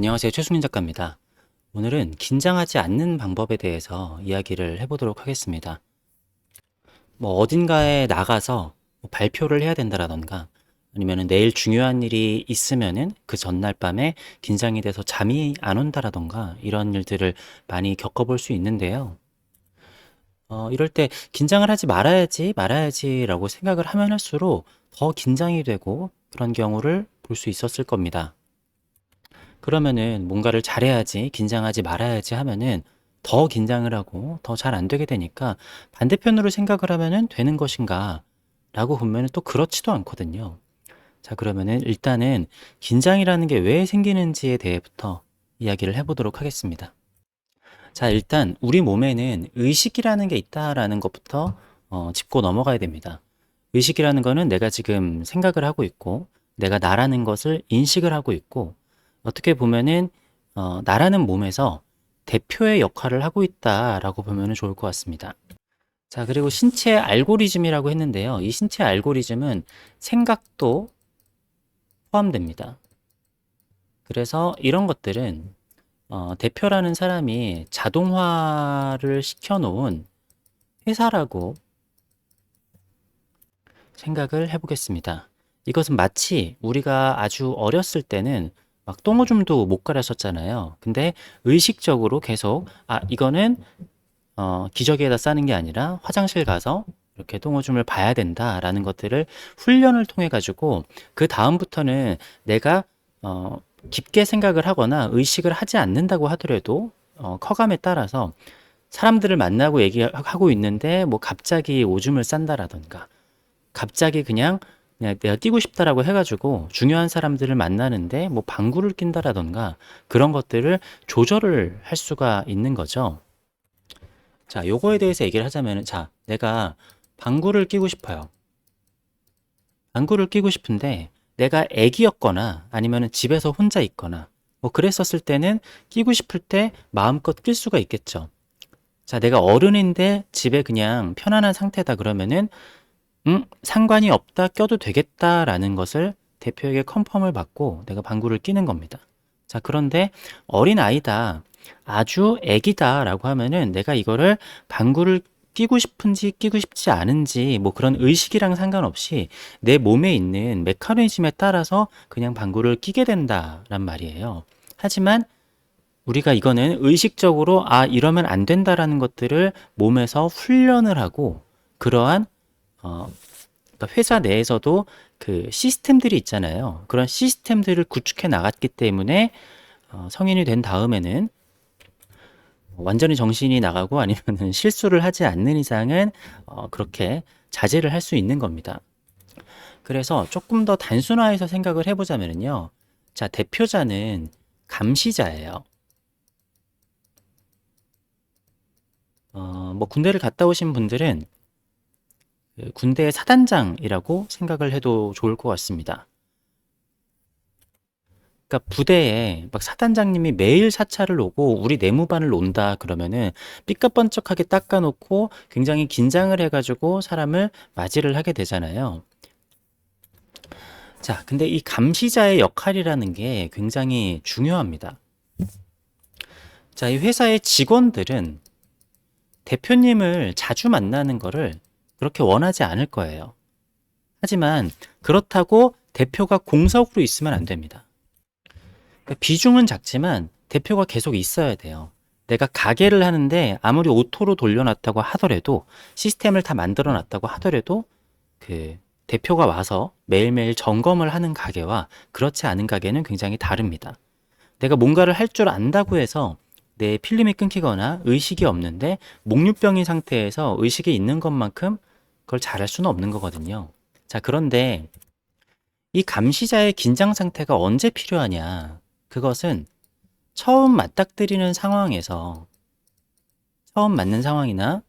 안녕하세요. 최승민 작가입니다. 오늘은 긴장하지 않는 방법에 대해서 이야기를 해보도록 하겠습니다. 뭐 어딘가에 나가서 뭐 발표를 해야 된다라던가 아니면 내일 중요한 일이 있으면은 그 전날 밤에 긴장이 돼서 잠이 안 온다라던가 이런 일들을 많이 겪어볼 수 있는데요. 이럴 때 긴장을 하지 말아야지라고 생각을 하면 할수록 더 긴장이 되고 그런 경우를 볼 수 있었을 겁니다. 그러면은 뭔가를 잘해야지, 긴장하지 말아야지 하면은 더 긴장을 하고 더 잘 안 되게 되니까 반대편으로 생각을 하면은 되는 것인가? 라고 보면은 또 그렇지도 않거든요. 자, 그러면은 일단은 긴장이라는 게 왜 생기는지에 대해부터 이야기를 해보도록 하겠습니다. 자, 일단 우리 몸에는 의식이라는 게 있다라는 것부터 짚고 넘어가야 됩니다. 의식이라는 거는 내가 지금 생각을 하고 있고, 내가 나라는 것을 인식을 하고 있고, 어떻게 보면은 나라는 몸에서 대표의 역할을 하고 있다라고 보면 좋을 것 같습니다. 자, 그리고 신체 알고리즘이라고 했는데요. 이 신체 알고리즘은 생각도 포함됩니다. 그래서 이런 것들은 대표라는 사람이 자동화를 시켜놓은 회사라고 생각을 해보겠습니다. 이것은 마치 우리가 아주 어렸을 때는 막 똥오줌도 못 가렸었잖아요. 근데 의식적으로 계속 이거는 기저귀에다 싸는 게 아니라 화장실 가서 이렇게 똥오줌을 봐야 된다라는 것들을 훈련을 통해 가지고 그 다음부터는 내가 깊게 생각을 하거나 의식을 하지 않는다고 하더라도 커감에 따라서 사람들을 만나고 얘기하고 있는데 뭐 갑자기 오줌을 싼다라던가 갑자기 그냥 내가 뛰고 싶다라고 해가지고 중요한 사람들을 만나는데 뭐 방구를 낀다라던가 그런 것들을 조절을 할 수가 있는 거죠. 자, 요거에 대해서 얘기를 하자면은, 자, 내가 방구를 끼고 싶어요. 방구를 끼고 싶은데, 내가 애기였거나, 아니면은 집에서 혼자 있거나, 뭐 그랬었을 때는 끼고 싶을 때 마음껏 낄 수가 있겠죠. 자, 내가 어른인데 집에 그냥 편안한 상태다 그러면은, 상관이 없다, 껴도 되겠다라는 것을 대표에게 컨펌을 받고 내가 방구를 끼는 겁니다. 자, 그런데 어린 아이다, 아주 애기다라고 하면은 내가 이거를 방구를 끼고 싶은지 끼고 싶지 않은지 뭐 그런 의식이랑 상관없이 내 몸에 있는 메커니즘에 따라서 그냥 방구를 끼게 된다란 말이에요. 하지만 우리가 이거는 의식적으로 이러면 안 된다라는 것들을 몸에서 훈련을 하고 그러한 그러니까 회사 내에서도 그 시스템들이 있잖아요. 그런 시스템들을 구축해 나갔기 때문에 성인이 된 다음에는 완전히 정신이 나가고 아니면 실수를 하지 않는 이상은 그렇게 자제를 할 수 있는 겁니다. 그래서 조금 더 단순화해서 생각을 해보자면요. 자, 대표자는 감시자예요. 뭐 군대를 갔다 오신 분들은 그 군대의 사단장이라고 생각을 해도 좋을 것 같습니다. 그러니까 부대에 막 사단장님이 매일 사찰을 오고 우리 내무반을 온다 그러면은 삐까뻔쩍하게 닦아놓고 굉장히 긴장을 해가지고 사람을 맞이를 하게 되잖아요. 자, 근데 이 감시자의 역할이라는 게 굉장히 중요합니다. 자, 이 회사의 직원들은 대표님을 자주 만나는 거를 그렇게 원하지 않을 거예요. 하지만 그렇다고 대표가 공석으로 있으면 안 됩니다. 그러니까 비중은 작지만 대표가 계속 있어야 돼요. 내가 가게를 하는데 아무리 오토로 돌려놨다고 하더라도 시스템을 다 만들어 놨다고 하더라도 그 대표가 와서 매일매일 점검을 하는 가게와 그렇지 않은 가게는 굉장히 다릅니다. 내가 뭔가를 할 줄 안다고 해서 내 필름이 끊기거나 의식이 없는데 목류병인 상태에서 의식이 있는 것만큼 그걸 잘할 수는 없는 거거든요. 자, 그런데 이 감시자의 긴장 상태가 언제 필요하냐? 그것은 처음 맞닥뜨리는 상황에서 처음 맞는 상황이나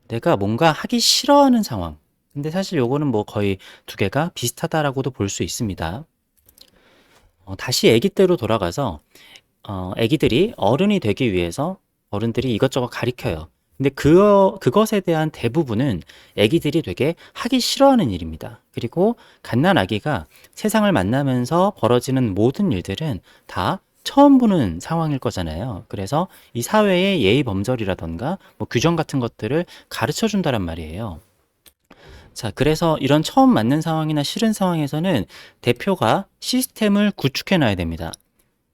내가 뭔가 하기 싫어하는 상황. 근데 사실 요거는 뭐 거의 두 개가 비슷하다라고도 볼 수 있습니다. 다시 아기 때로 돌아가서 아기들이 어른이 되기 위해서 어른들이 이것저것 가리켜요. 근데 그것에 대한 대부분은 아기들이 되게 하기 싫어하는 일입니다. 그리고 갓난 아기가 세상을 만나면서 벌어지는 모든 일들은 다 처음 보는 상황일 거잖아요. 그래서 이 사회의 예의 범절이라던가 뭐 규정 같은 것들을 가르쳐 준다란 말이에요. 자, 그래서 이런 처음 맞는 상황이나 싫은 상황에서는 대표가 시스템을 구축해 놔야 됩니다.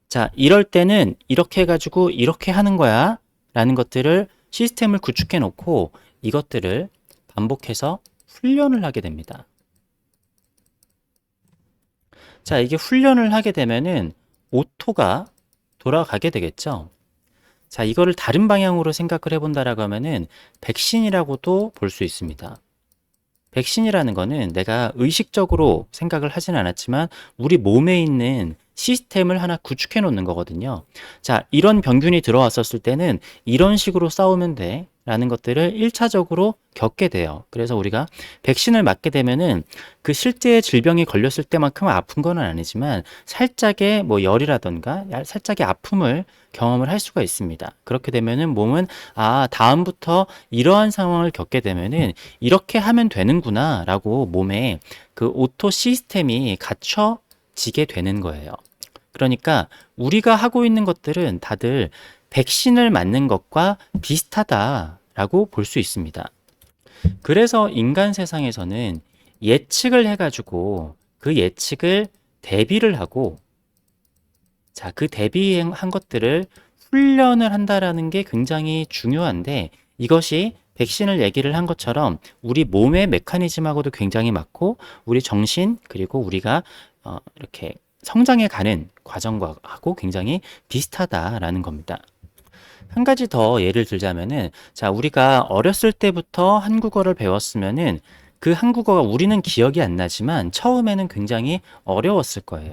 자, 이럴 때는 이렇게 해가지고 이렇게 하는 거야 라는 것들을 시스템을 구축해 놓고 이것들을 반복해서 훈련을 하게 됩니다. 자, 이게 훈련을 하게 되면은 오토가 돌아가게 되겠죠. 자, 이거를 다른 방향으로 생각을 해본다라고 하면은 백신이라고도 볼 수 있습니다. 백신이라는 거는 내가 의식적으로 생각을 하진 않았지만 우리 몸에 있는 시스템을 하나 구축해 놓는 거거든요. 자, 이런 병균이 들어왔었을 때는 이런 식으로 싸우면 돼 라는 것들을 1차적으로 겪게 돼요. 그래서 우리가 백신을 맞게 되면은 그 실제 질병이 걸렸을 때만큼 아픈 건 아니지만 살짝의 뭐 열이라던가 살짝의 아픔을 경험을 할 수가 있습니다. 그렇게 되면은 몸은 다음부터 이러한 상황을 겪게 되면은 이렇게 하면 되는구나 라고 몸에 그 오토 시스템이 갖춰지게 되는 거예요. 그러니까 우리가 하고 있는 것들은 다들 백신을 맞는 것과 비슷하다라고 볼 수 있습니다. 그래서 인간 세상에서는 예측을 해가지고 그 예측을 대비를 하고 자, 그 대비한 것들을 훈련을 한다라는 게 굉장히 중요한데 이것이 백신을 얘기를 한 것처럼 우리 몸의 메커니즘하고도 굉장히 맞고 우리 정신 그리고 우리가 이렇게 성장해 가는 과정과 하고 굉장히 비슷하다라는 겁니다. 한 가지 더 예를 들자면은 자, 우리가 어렸을 때부터 한국어를 배웠으면은 그 한국어가 우리는 기억이 안 나지만 처음에는 굉장히 어려웠을 거예요.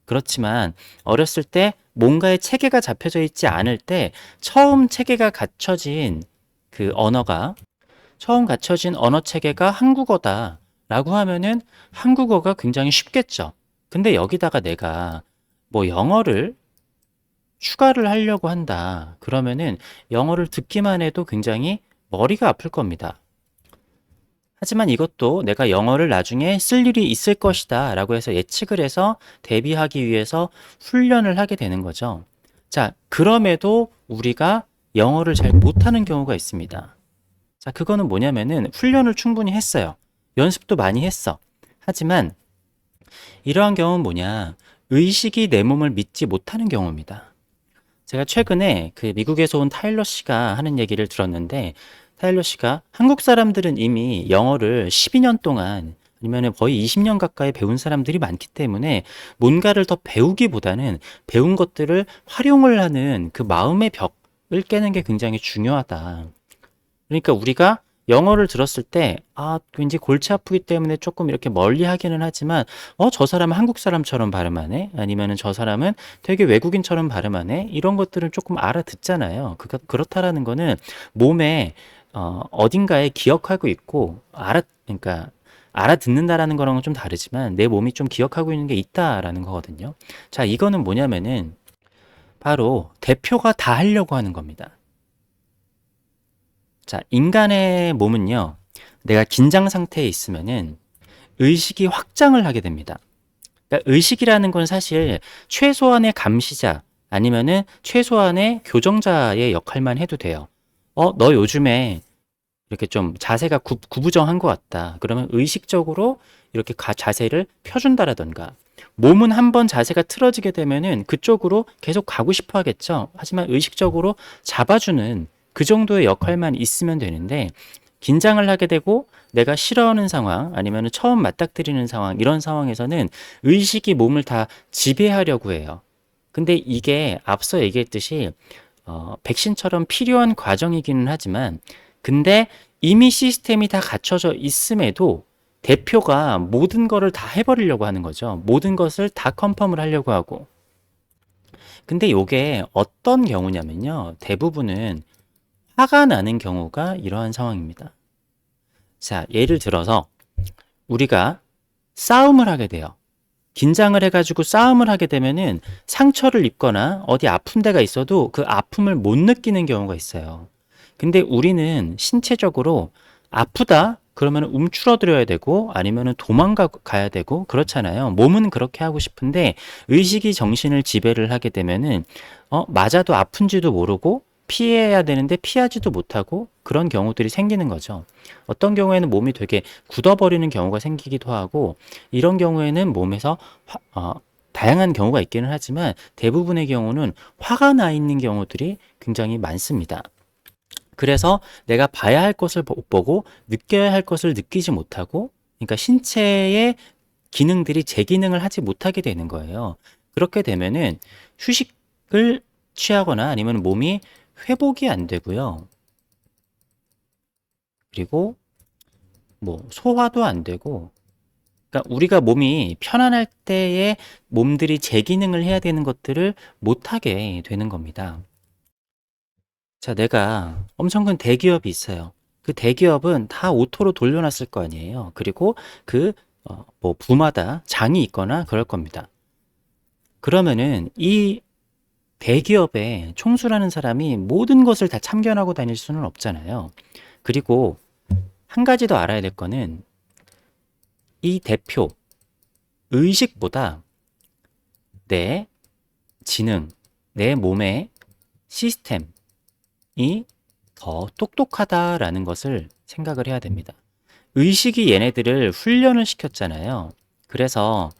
그렇지만 어렸을 때 뭔가의 체계가 잡혀져 있지 않을 때 처음 체계가 갖춰진 그 언어가 처음 갖춰진 언어 체계가 한국어다라고 하면은 한국어가 굉장히 쉽겠죠. 근데 여기다가 내가 뭐 영어를 추가를 하려고 한다. 그러면은 영어를 듣기만 해도 굉장히 머리가 아플 겁니다. 하지만 이것도 내가 영어를 나중에 쓸 일이 있을 것이다 라고 해서 예측을 해서 대비하기 위해서 훈련을 하게 되는 거죠. 자, 그럼에도 우리가 영어를 잘 못하는 경우가 있습니다. 자, 그거는 뭐냐면은 훈련을 충분히 했어요. 연습도 많이 했어. 하지만 이러한 경우는 뭐냐? 의식이 내 몸을 믿지 못하는 경우입니다. 제가 최근에 그 미국에서 온 타일러 씨가 하는 얘기를 들었는데 타일러 씨가 한국 사람들은 이미 영어를 12년 동안 아니면 거의 20년 가까이 배운 사람들이 많기 때문에 뭔가를 더 배우기보다는 배운 것들을 활용을 하는 그 마음의 벽을 깨는 게 굉장히 중요하다. 그러니까 우리가 영어를 들었을 때, 왠지 골치 아프기 때문에 조금 이렇게 멀리 하기는 하지만, 저 사람은 한국 사람처럼 발음하네? 아니면은 저 사람은 되게 외국인처럼 발음하네? 이런 것들은 조금 알아듣잖아요. 그렇다라는 거는 몸에, 어딘가에 기억하고 있고, 그러니까, 알아듣는다라는 거랑은 좀 다르지만, 내 몸이 좀 기억하고 있는 게 있다라는 거거든요. 자, 이거는 뭐냐면은, 바로 대표가 다 하려고 하는 겁니다. 자, 인간의 몸은요, 내가 긴장 상태에 있으면은 의식이 확장을 하게 됩니다. 그러니까 의식이라는 건 사실 최소한의 감시자 아니면은 최소한의 교정자의 역할만 해도 돼요. 너 요즘에 이렇게 좀 자세가 구부정한 것 같다. 그러면 의식적으로 이렇게 자세를 펴준다라던가 몸은 한번 자세가 틀어지게 되면은 그쪽으로 계속 가고 싶어 하겠죠. 하지만 의식적으로 잡아주는 그 정도의 역할만 있으면 되는데 긴장을 하게 되고 내가 싫어하는 상황 아니면 처음 맞닥뜨리는 상황 이런 상황에서는 의식이 몸을 다 지배하려고 해요. 근데 이게 앞서 얘기했듯이 백신처럼 필요한 과정이기는 하지만 근데 이미 시스템이 다 갖춰져 있음에도 대표가 모든 거를 다 해버리려고 하는 거죠. 모든 것을 다 컨펌을 하려고 하고. 근데 이게 어떤 경우냐면요. 대부분은 화가 나는 경우가 이러한 상황입니다. 자, 예를 들어서 우리가 싸움을 하게 돼요. 긴장을 해가지고 싸움을 하게 되면은 상처를 입거나 어디 아픈 데가 있어도 그 아픔을 못 느끼는 경우가 있어요. 근데 우리는 신체적으로 아프다? 그러면 움츠러들어야 되고 아니면 도망가야 되고 그렇잖아요. 몸은 그렇게 하고 싶은데 의식이 정신을 지배를 하게 되면은 맞아도 아픈지도 모르고 피해야 되는데 피하지도 못하고 그런 경우들이 생기는 거죠. 어떤 경우에는 몸이 되게 굳어버리는 경우가 생기기도 하고 이런 경우에는 몸에서 다양한 경우가 있기는 하지만 대부분의 경우는 화가 나 있는 경우들이 굉장히 많습니다. 그래서 내가 봐야 할 것을 못 보고 느껴야 할 것을 느끼지 못하고 그러니까 신체의 기능들이 제 기능을 하지 못하게 되는 거예요. 그렇게 되면은 휴식을 취하거나 아니면 몸이 회복이 안 되고요. 그리고 뭐 소화도 안 되고 그러니까 우리가 몸이 편안할 때에 몸들이 제 기능을 해야 되는 것들을 못하게 되는 겁니다. 자, 내가 엄청 큰 대기업이 있어요. 그 대기업은 다 오토로 돌려놨을 거 아니에요. 그리고 뭐 부마다 장이 있거나 그럴 겁니다. 그러면은 이 대기업의 총수라는 사람이 모든 것을 다 참견하고 다닐 수는 없잖아요. 그리고 한 가지 더 알아야 될 거는 이 대표 의식보다 내 지능, 내 몸의 시스템이 더 똑똑하다라는 것을 생각을 해야 됩니다. 의식이 얘네들을 훈련을 시켰잖아요. 그래서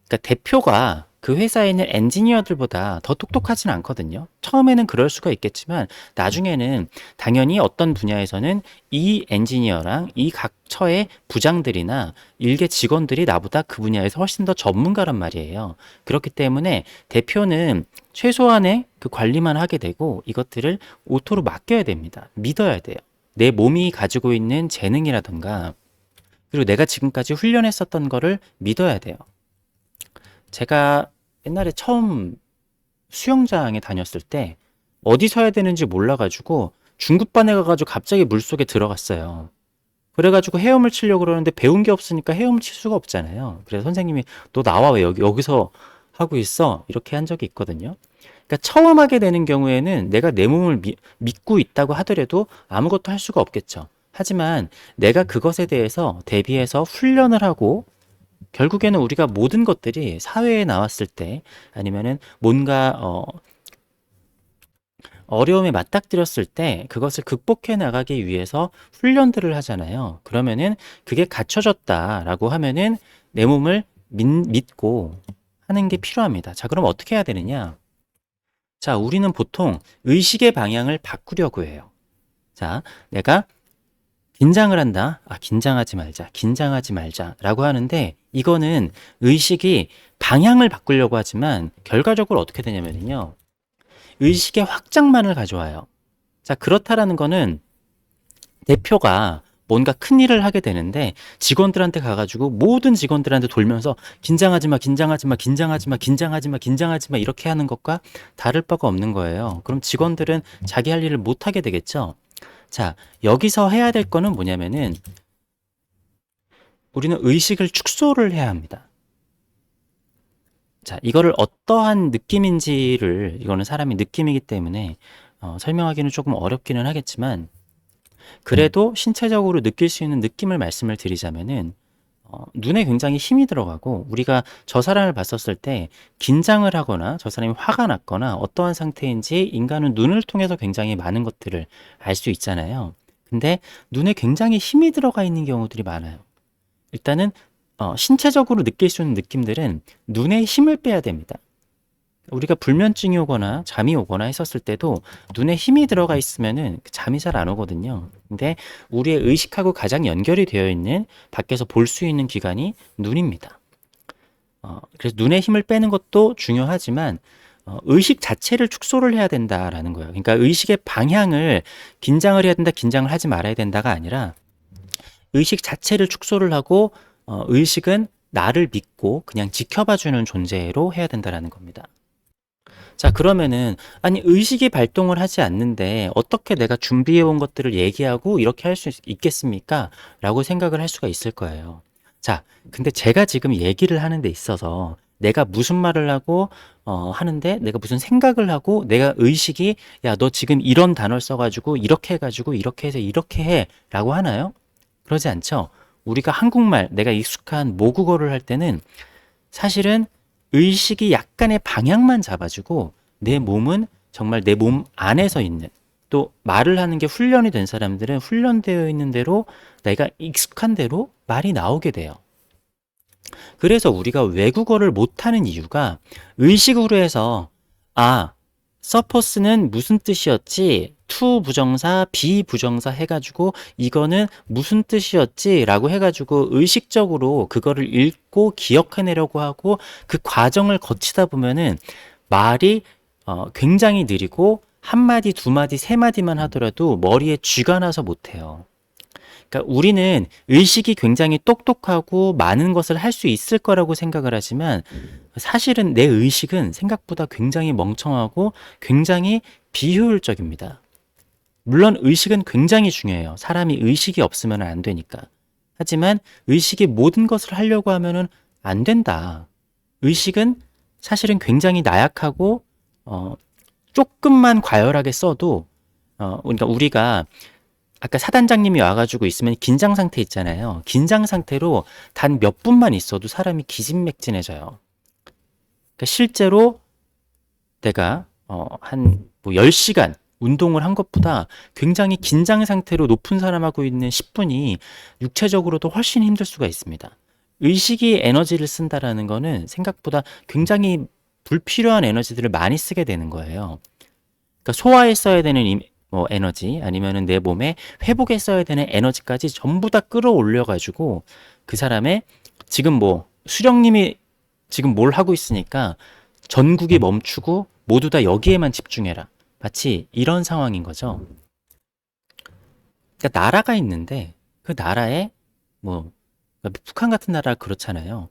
그러니까 대표가 그 회사에 있는 엔지니어들보다 더 똑똑하진 않거든요. 처음에는 그럴 수가 있겠지만 나중에는 당연히 어떤 분야에서는 이 엔지니어랑 이 각 처의 부장들이나 일개 직원들이 나보다 그 분야에서 훨씬 더 전문가란 말이에요. 그렇기 때문에 대표는 최소한의 그 관리만 하게 되고 이것들을 오토로 맡겨야 됩니다. 믿어야 돼요. 내 몸이 가지고 있는 재능이라든가 그리고 내가 지금까지 훈련했었던 거를 믿어야 돼요. 제가 옛날에 처음 수영장에 다녔을 때 어디 서야 되는지 몰라가지고 중급반에 가가지고 갑자기 물속에 들어갔어요. 그래가지고 헤엄을 치려고 그러는데 배운 게 없으니까 헤엄을 칠 수가 없잖아요. 그래서 선생님이 너 나와 왜 여기서 하고 있어? 이렇게 한 적이 있거든요. 그러니까 처음 하게 되는 경우에는 내가 내 몸을 믿고 있다고 하더라도 아무것도 할 수가 없겠죠. 하지만 내가 그것에 대해서 대비해서 훈련을 하고 결국에는 우리가 모든 것들이 사회에 나왔을 때 아니면은 뭔가 어려움에 맞닥뜨렸을 때 그것을 극복해 나가기 위해서 훈련들을 하잖아요. 그러면은 그게 갖춰졌다라고 하면은 내 몸을 믿고 하는 게 필요합니다. 자, 그럼 어떻게 해야 되느냐? 자, 우리는 보통 의식의 방향을 바꾸려고 해요. 자, 내가 긴장을 한다. 긴장하지 말자. 긴장하지 말자라고 하는데 이거는 의식이 방향을 바꾸려고 하지만 결과적으로 어떻게 되냐면요. 의식의 확장만을 가져와요. 자, 그렇다라는 거는 대표가 뭔가 큰 일을 하게 되는데 직원들한테 가가지고 모든 직원들한테 돌면서 긴장하지 마, 긴장하지 마, 긴장하지 마, 긴장하지 마, 긴장하지 마 이렇게 하는 것과 다를 바가 없는 거예요. 그럼 직원들은 자기 할 일을 못 하게 되겠죠. 자, 여기서 해야 될 거는 뭐냐면은 우리는 의식을 축소를 해야 합니다. 자, 이거를 어떠한 느낌인지를 이거는 사람이 느낌이기 때문에 설명하기는 조금 어렵기는 하겠지만 그래도 신체적으로 느낄 수 있는 느낌을 말씀을 드리자면은 눈에 굉장히 힘이 들어가고 우리가 저 사람을 봤었을 때 긴장을 하거나 저 사람이 화가 났거나 어떠한 상태인지 인간은 눈을 통해서 굉장히 많은 것들을 알 수 있잖아요. 근데 눈에 굉장히 힘이 들어가 있는 경우들이 많아요. 일단은 신체적으로 느낄 수 있는 느낌들은 눈에 힘을 빼야 됩니다. 우리가 불면증이 오거나 잠이 오거나 했었을 때도 눈에 힘이 들어가 있으면은 잠이 잘 안 오거든요. 근데 우리의 의식하고 가장 연결이 되어 있는 밖에서 볼 수 있는 기관이 눈입니다. 그래서 눈에 힘을 빼는 것도 중요하지만 의식 자체를 축소를 해야 된다라는 거예요. 그러니까 의식의 방향을 긴장을 해야 된다, 긴장을 하지 말아야 된다가 아니라 의식 자체를 축소를 하고 의식은 나를 믿고 그냥 지켜봐주는 존재로 해야 된다라는 겁니다. 자, 그러면은 아니 의식이 발동을 하지 않는데 어떻게 내가 준비해 온 것들을 얘기하고 이렇게 할 수 있겠습니까? 라고 생각을 할 수가 있을 거예요. 자, 근데 제가 지금 얘기를 하는 데 있어서 내가 무슨 말을 하고 하는데 내가 무슨 생각을 하고 내가 의식이 야, 너 지금 이런 단어를 써가지고 이렇게 해가지고 이렇게 해서 이렇게 해 라고 하나요? 그러지 않죠? 우리가 한국말, 내가 익숙한 모국어를 할 때는 사실은 의식이 약간의 방향만 잡아주고 내 몸은 정말 내 몸 안에서 있는, 또 말을 하는 게 훈련이 된 사람들은 훈련되어 있는 대로 내가 익숙한 대로 말이 나오게 돼요. 그래서 우리가 외국어를 못하는 이유가 의식으로 해서 서포스는 무슨 뜻이었지? to 부정사, be 부정사 해가지고 이거는 무슨 뜻이었지? 라고 해가지고 의식적으로 그거를 읽고 기억해내려고 하고 그 과정을 거치다 보면은 말이 굉장히 느리고 한 마디, 두 마디, 세 마디만 하더라도 머리에 쥐가 나서 못해요. 그러니까 우리는 의식이 굉장히 똑똑하고 많은 것을 할 수 있을 거라고 생각을 하지만 사실은 내 의식은 생각보다 굉장히 멍청하고 굉장히 비효율적입니다. 물론 의식은 굉장히 중요해요. 사람이 의식이 없으면 안 되니까. 하지만 의식이 모든 것을 하려고 하면은 안 된다. 의식은 사실은 굉장히 나약하고 조금만 과열하게 써도 그러니까 우리가 아까 사단장님이 와가지고 있으면 긴장 상태 있잖아요. 긴장 상태로 단 몇 분만 있어도 사람이 기진맥진해져요. 그러니까 실제로 내가 한 뭐 10시간 운동을 한 것보다 굉장히 긴장 상태로 높은 사람하고 있는 10분이 육체적으로도 훨씬 힘들 수가 있습니다. 의식이 에너지를 쓴다라는 거는 생각보다 굉장히 불필요한 에너지들을 많이 쓰게 되는 거예요. 그러니까 소화에 써야 되는 뭐 에너지 아니면은 내 몸에 회복에 써야 되는 에너지까지 전부 다 끌어올려 가지고 그 사람의 지금 뭐 수령님이 지금 뭘 하고 있으니까 전국이 멈추고 모두 다 여기에만 집중해라. 마치 이런 상황인 거죠. 그러니까 나라가 있는데 그 나라에 뭐 그러니까 북한 같은 나라 그렇잖아요.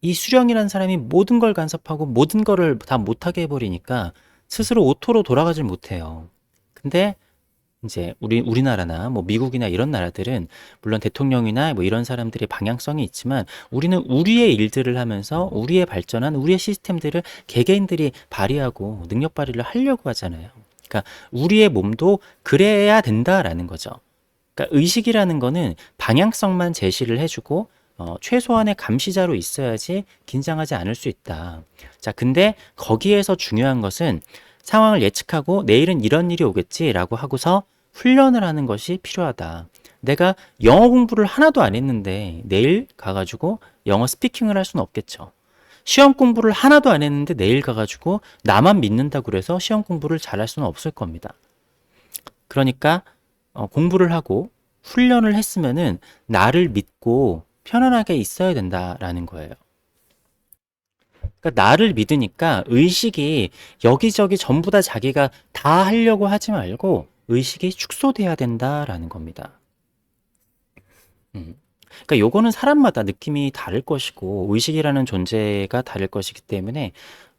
이 수령이라는 사람이 모든 걸 간섭하고 모든 거를 다 못하게 해버리니까 스스로 오토로 돌아가질 못해요. 근데 이제 우리나라나 뭐 미국이나 이런 나라들은 물론 대통령이나 뭐 이런 사람들의 방향성이 있지만 우리는 우리의 일들을 하면서 우리의 발전한 우리의 시스템들을 개개인들이 발휘하고 능력 발휘를 하려고 하잖아요. 그러니까 우리의 몸도 그래야 된다라는 거죠. 그러니까 의식이라는 거는 방향성만 제시를 해주고 최소한의 감시자로 있어야지 긴장하지 않을 수 있다. 자, 근데 거기에서 중요한 것은 상황을 예측하고 내일은 이런 일이 오겠지라고 하고서 훈련을 하는 것이 필요하다. 내가 영어 공부를 하나도 안 했는데 내일 가가지고 영어 스피킹을 할 수는 없겠죠. 시험 공부를 하나도 안 했는데 내일 가가지고 나만 믿는다고 그래서 시험 공부를 잘할 수는 없을 겁니다. 그러니까 공부를 하고 훈련을 했으면은 나를 믿고 편안하게 있어야 된다라는 거예요. 그러니까 나를 믿으니까 의식이 여기저기 전부 다 자기가 다 하려고 하지 말고 의식이 축소돼야 된다라는 겁니다. 그러니까 요거는 사람마다 느낌이 다를 것이고 의식이라는 존재가 다를 것이기 때문에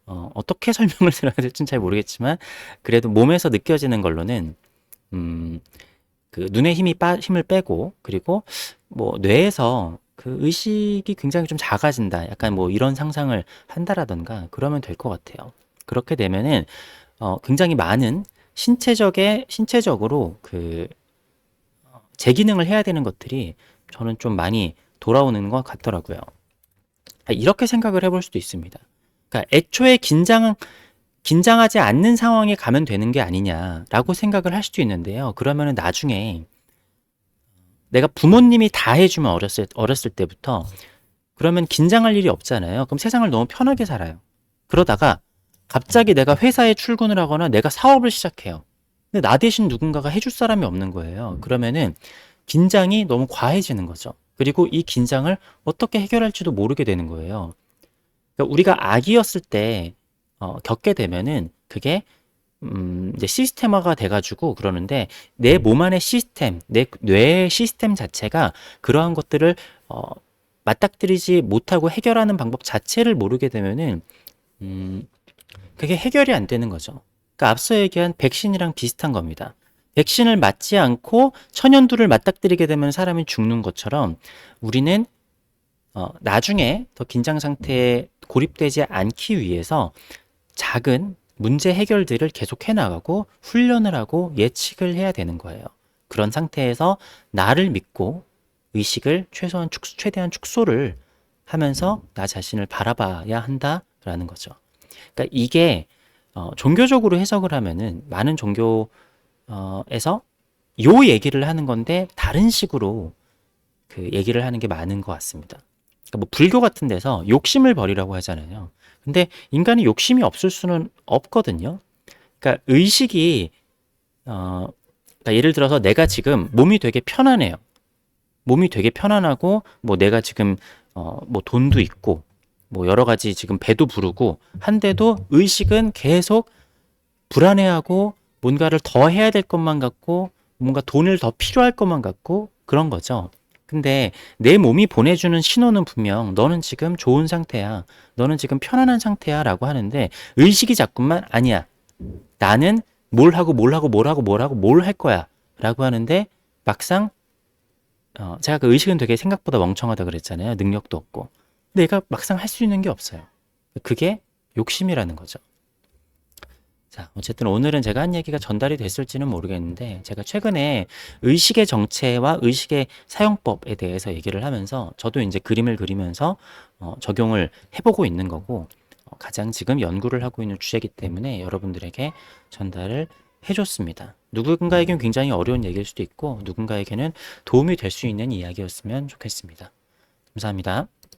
어떻게 설명을 드려야 될지는 잘 모르겠지만 그래도 몸에서 느껴지는 걸로는 그 눈에 힘을 빼고 그리고 뭐 뇌에서 그 의식이 굉장히 좀 작아진다. 약간 뭐 이런 상상을 한다라던가 그러면 될 것 같아요. 그렇게 되면은 굉장히 많은 신체적으로 그 재기능을 해야 되는 것들이 저는 좀 많이 돌아오는 것 같더라고요. 이렇게 생각을 해볼 수도 있습니다. 그러니까 애초에 긴장하지 않는 상황에 가면 되는 게 아니냐라고 생각을 할 수도 있는데요. 그러면은 나중에 내가 부모님이 다 해주면 어렸을 때부터 그러면 긴장할 일이 없잖아요. 그럼 세상을 너무 편하게 살아요. 그러다가 갑자기 내가 회사에 출근을 하거나 내가 사업을 시작해요. 근데 나 대신 누군가가 해줄 사람이 없는 거예요. 그러면은 긴장이 너무 과해지는 거죠. 그리고 이 긴장을 어떻게 해결할지도 모르게 되는 거예요. 그러니까 우리가 아기였을 때 겪게 되면은 그게 이제 시스템화가 돼가지고 그러는데 내 몸 안의 시스템, 내 뇌의 시스템 자체가 그러한 것들을 맞닥뜨리지 못하고 해결하는 방법 자체를 모르게 되면은 그게 해결이 안 되는 거죠. 그러니까 앞서 얘기한 백신이랑 비슷한 겁니다. 백신을 맞지 않고 천연두를 맞닥뜨리게 되면 사람이 죽는 것처럼 우리는 나중에 더 긴장 상태에 고립되지 않기 위해서 작은 문제 해결들을 계속 해나가고 훈련을 하고 예측을 해야 되는 거예요. 그런 상태에서 나를 믿고 의식을 최대한 축소를 하면서 나 자신을 바라봐야 한다라는 거죠. 그러니까 이게 종교적으로 해석을 하면은 많은 종교에서 요 얘기를 하는 건데 다른 식으로 그 얘기를 하는 게 많은 것 같습니다. 그러니까 뭐 불교 같은 데서 욕심을 버리라고 하잖아요. 근데 인간이 욕심이 없을 수는 없거든요. 그러니까 의식이 그러니까 예를 들어서 내가 지금 몸이 되게 편안해요. 몸이 되게 편안하고 뭐 내가 지금 뭐 돈도 있고 뭐 여러 가지 지금 배도 부르고 한데도 의식은 계속 불안해하고 뭔가를 더 해야 될 것만 같고 뭔가 돈을 더 필요할 것만 같고 그런 거죠. 근데 내 몸이 보내주는 신호는 분명 너는 지금 좋은 상태야. 너는 지금 편안한 상태야 라고 하는데 의식이 자꾸만 아니야. 나는 뭘 하고 뭘 하고 뭘 하고 뭘 하고 뭘 할 거야 라고 하는데 막상 제가 그 의식은 되게 생각보다 멍청하다 그랬잖아요. 능력도 없고. 근데 얘가 막상 할 수 있는 게 없어요. 그게 욕심이라는 거죠. 자, 어쨌든 오늘은 제가 한 얘기가 전달이 됐을지는 모르겠는데 제가 최근에 의식의 정체와 의식의 사용법에 대해서 얘기를 하면서 저도 이제 그림을 그리면서 적용을 해보고 있는 거고 가장 지금 연구를 하고 있는 주제이기 때문에 여러분들에게 전달을 해줬습니다. 누군가에겐 굉장히 어려운 얘기일 수도 있고 누군가에게는 도움이 될 수 있는 이야기였으면 좋겠습니다. 감사합니다.